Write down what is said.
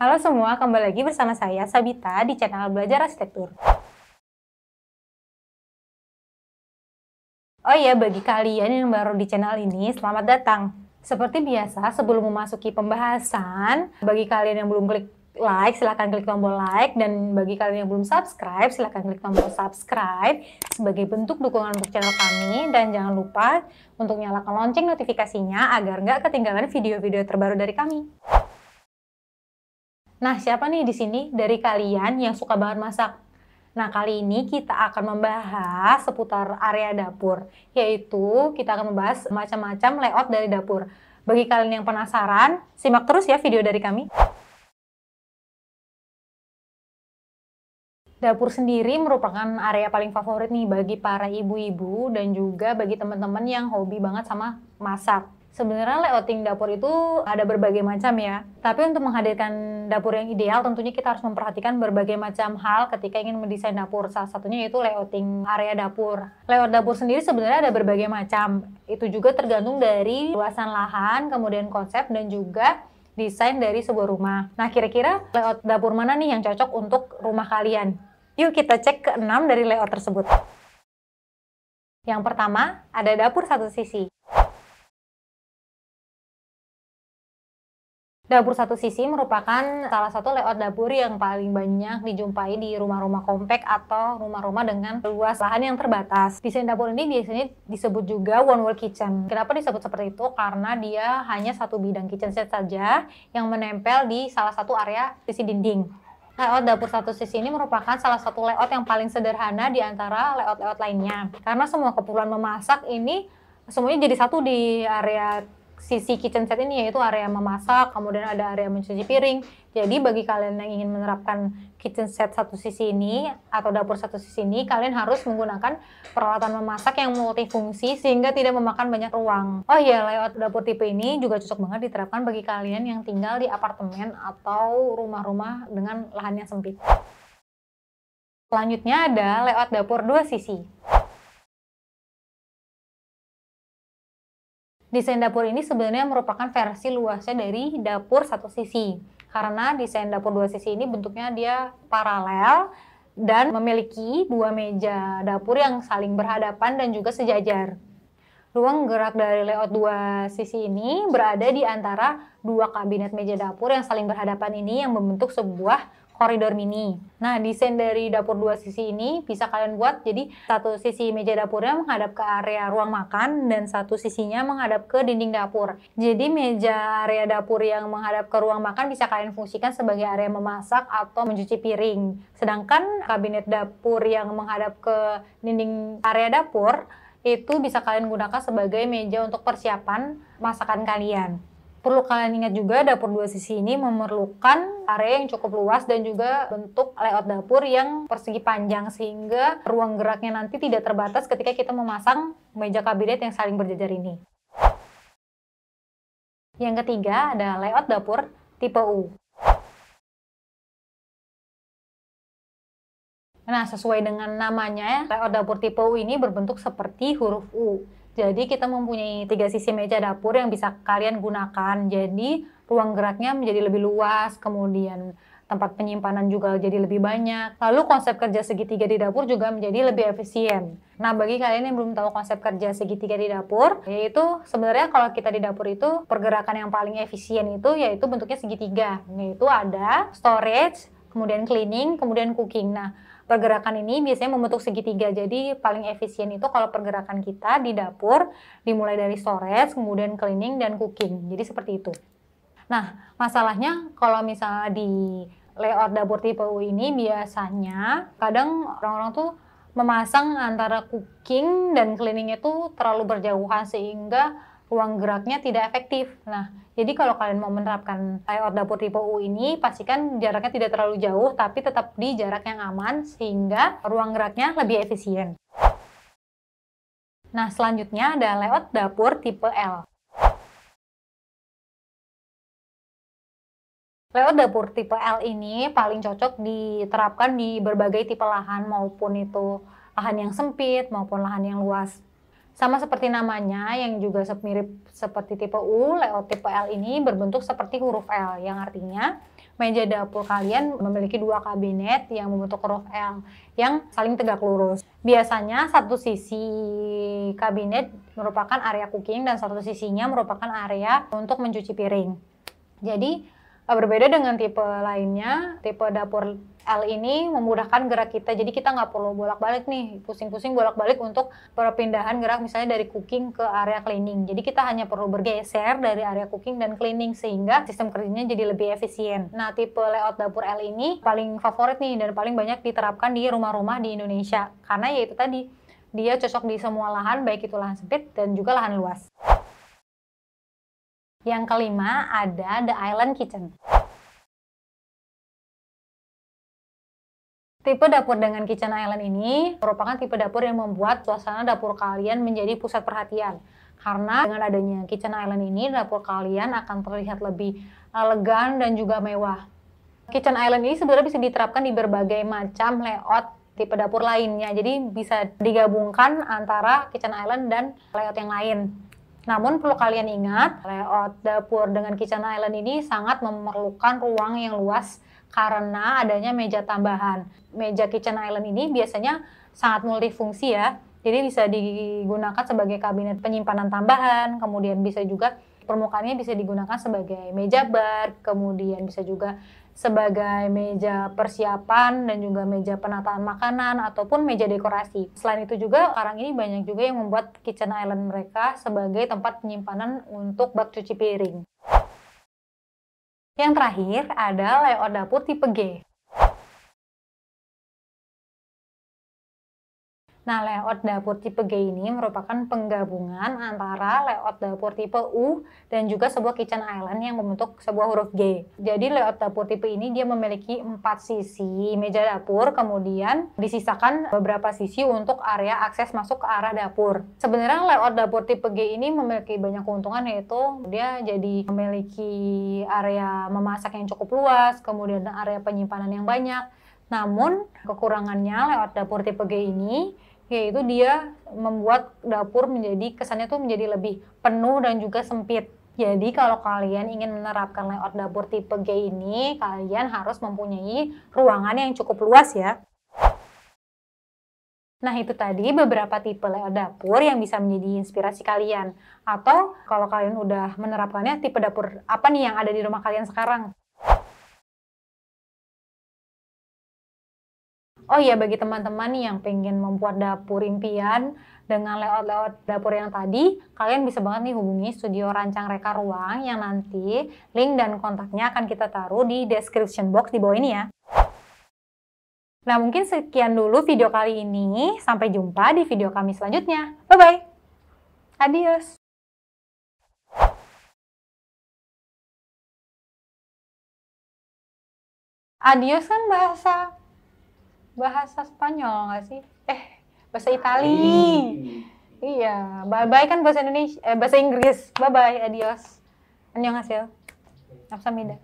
Halo semua, kembali lagi bersama saya Sabita di channel Belajar Arsitektur. Oh iya, bagi kalian yang baru di channel ini, selamat datang. Seperti biasa, sebelum memasuki pembahasan, bagi kalian yang belum klik like, silahkan klik tombol like, dan bagi kalian yang belum subscribe, silahkan klik tombol subscribe sebagai bentuk dukungan untuk channel kami, dan jangan lupa untuk nyalakan lonceng notifikasinya agar nggak ketinggalan video-video terbaru dari kami. Nah, siapa nih di sini dari kalian yang suka banget masak? Nah, kali ini kita akan membahas seputar area dapur, yaitu kita akan membahas macam-macam layout dari dapur. Bagi kalian yang penasaran, simak terus ya video dari kami. Dapur sendiri merupakan area paling favorit nih bagi para ibu-ibu dan juga bagi teman-teman yang hobi banget sama masak. Sebenarnya layouting dapur itu ada berbagai macam ya. Tapi untuk menghadirkan dapur yang ideal tentunya kita harus memperhatikan berbagai macam hal ketika ingin mendesain dapur. Salah satunya yaitu layouting area dapur. Layout dapur sendiri sebenarnya ada berbagai macam. Itu juga tergantung dari luasan lahan, kemudian konsep dan juga desain dari sebuah rumah. Nah, kira-kira layout dapur mana nih yang cocok untuk rumah kalian? Yuk kita cek ke-6 dari layout tersebut. Yang pertama, ada dapur satu sisi. Dapur satu sisi merupakan salah satu layout dapur yang paling banyak dijumpai di rumah-rumah kompak atau rumah-rumah dengan luas lahan yang terbatas. Desain dapur ini biasanya disebut juga one wall kitchen. Kenapa disebut seperti itu? Karena dia hanya satu bidang kitchen set saja yang menempel di salah satu area sisi dinding. Layout dapur satu sisi ini merupakan salah satu layout yang paling sederhana di antara layout-layout lainnya. Karena semua keperluan memasak ini semuanya jadi satu di area sisi kitchen set ini, yaitu area memasak, kemudian ada area mencuci piring. Jadi bagi kalian yang ingin menerapkan kitchen set satu sisi ini atau dapur satu sisi ini, kalian harus menggunakan peralatan memasak yang multifungsi sehingga tidak memakan banyak ruang. Oh iya, layout dapur tipe ini juga cocok banget diterapkan bagi kalian yang tinggal di apartemen atau rumah-rumah dengan lahan yang sempit. Selanjutnya ada layout dapur dua sisi. Desain dapur ini sebenarnya merupakan versi luasnya dari dapur satu sisi. Karena desain dapur dua sisi ini bentuknya dia paralel dan memiliki dua meja dapur yang saling berhadapan dan juga sejajar. Ruang gerak dari layout dua sisi ini berada di antara dua kabinet meja dapur yang saling berhadapan ini yang membentuk sebuah koridor mini. Nah, desain dari dapur dua sisi ini bisa kalian buat jadi satu sisi meja dapurnya menghadap ke area ruang makan dan satu sisinya menghadap ke dinding dapur. Jadi meja area dapur yang menghadap ke ruang makan bisa kalian fungsikan sebagai area memasak atau mencuci piring. Sedangkan kabinet dapur yang menghadap ke dinding area dapur itu bisa kalian gunakan sebagai meja untuk persiapan masakan kalian. Perlu kalian ingat juga dapur dua sisi ini memerlukan area yang cukup luas dan juga bentuk layout dapur yang persegi panjang sehingga ruang geraknya nanti tidak terbatas ketika kita memasang meja kabinet yang saling berjajar ini. Yang ketiga ada layout dapur tipe U. Nah, sesuai dengan namanya, layout dapur tipe U ini berbentuk seperti huruf U. Jadi kita mempunyai tiga sisi meja dapur yang bisa kalian gunakan. Jadi ruang geraknya menjadi lebih luas, kemudian tempat penyimpanan juga jadi lebih banyak. Lalu konsep kerja segitiga di dapur juga menjadi lebih efisien. Nah, bagi kalian yang belum tahu konsep kerja segitiga di dapur, yaitu sebenarnya kalau kita di dapur itu pergerakan yang paling efisien itu yaitu bentuknya segitiga. Yaitu ada storage, kemudian cleaning, kemudian cooking. Nah, pergerakan ini biasanya membentuk segitiga, jadi paling efisien itu kalau pergerakan kita di dapur dimulai dari storage, kemudian cleaning, dan cooking. Jadi seperti itu. Nah, masalahnya kalau misalnya di layout dapur tipe U ini biasanya kadang orang-orang tuh memasang antara cooking dan cleaning itu terlalu berjauhan sehingga ruang geraknya tidak efektif. Nah, jadi kalau kalian mau menerapkan layout dapur tipe U ini, pastikan jaraknya tidak terlalu jauh, tapi tetap di jarak yang aman, sehingga ruang geraknya lebih efisien. Nah, selanjutnya ada layout dapur tipe L. Layout dapur tipe L ini paling cocok diterapkan di berbagai tipe lahan, maupun itu lahan yang sempit, maupun lahan yang luas. Sama seperti namanya yang juga mirip seperti tipe U, layout tipe L ini berbentuk seperti huruf L, yang artinya meja dapur kalian memiliki dua kabinet yang membentuk huruf L yang saling tegak lurus. Biasanya satu sisi kabinet merupakan area cooking dan satu sisinya merupakan area untuk mencuci piring. Jadi berbeda dengan tipe lainnya, tipe dapur L ini memudahkan gerak kita, jadi kita nggak perlu bolak-balik nih, pusing-pusing bolak-balik untuk perpindahan gerak misalnya dari cooking ke area cleaning. Jadi kita hanya perlu bergeser dari area cooking dan cleaning sehingga sistem kerjanya jadi lebih efisien. Nah, tipe layout dapur L ini paling favorit nih dan paling banyak diterapkan di rumah-rumah di Indonesia, karena yaitu tadi, dia cocok di semua lahan, baik itu lahan sempit dan juga lahan luas. Yang kelima ada The Island Kitchen. Tipe dapur dengan kitchen island ini merupakan tipe dapur yang membuat suasana dapur kalian menjadi pusat perhatian. Karena dengan adanya kitchen island ini, dapur kalian akan terlihat lebih elegan dan juga mewah. Kitchen island ini sebenarnya bisa diterapkan di berbagai macam layout tipe dapur lainnya. Jadi bisa digabungkan antara kitchen island dan layout yang lain. Namun perlu kalian ingat, layout dapur dengan kitchen island ini sangat memerlukan ruang yang luas karena adanya meja tambahan. Meja kitchen island ini biasanya sangat multifungsi ya, jadi bisa digunakan sebagai kabinet penyimpanan tambahan, kemudian bisa juga permukaannya bisa digunakan sebagai meja bar, kemudian bisa juga sebagai meja persiapan dan juga meja penataan makanan ataupun meja dekorasi. Selain itu juga sekarang ini banyak juga yang membuat kitchen island mereka sebagai tempat penyimpanan untuk bak cuci piring. Yang terakhir ada layout dapur tipe G. Nah, layout dapur tipe G ini merupakan penggabungan antara layout dapur tipe U dan juga sebuah kitchen island yang membentuk sebuah huruf G. Jadi layout dapur tipe ini dia memiliki 4 sisi meja dapur, kemudian disisakan beberapa sisi untuk area akses masuk ke arah dapur. Sebenarnya layout dapur tipe G ini memiliki banyak keuntungan, yaitu dia jadi memiliki area memasak yang cukup luas, kemudian area penyimpanan yang banyak. Namun kekurangannya layout dapur tipe G ini yaitu dia membuat dapur kesannya tuh menjadi lebih penuh dan juga sempit. Jadi kalau kalian ingin menerapkan layout dapur tipe G ini, kalian harus mempunyai ruangan yang cukup luas ya. Nah, itu tadi beberapa tipe layout dapur yang bisa menjadi inspirasi kalian. Atau kalau kalian udah menerapkannya, tipe dapur apa nih yang ada di rumah kalian sekarang? Oh iya, bagi teman-teman nih yang pengen membuat dapur impian dengan layout-layout dapur yang tadi, kalian bisa banget nih hubungi Studio Rancang Reka Ruang yang nanti link dan kontaknya akan kita taruh di description box di bawah ini ya. Nah, mungkin sekian dulu video kali ini. Sampai jumpa di video kami selanjutnya. Bye-bye. Adios. Adios kan bahasa Spanyol nggak sih? Bahasa Itali. Iya, bye-bye kan bahasa Inggris. Bye-bye, adios. Annyeonghaseyo. Kamsahamnida.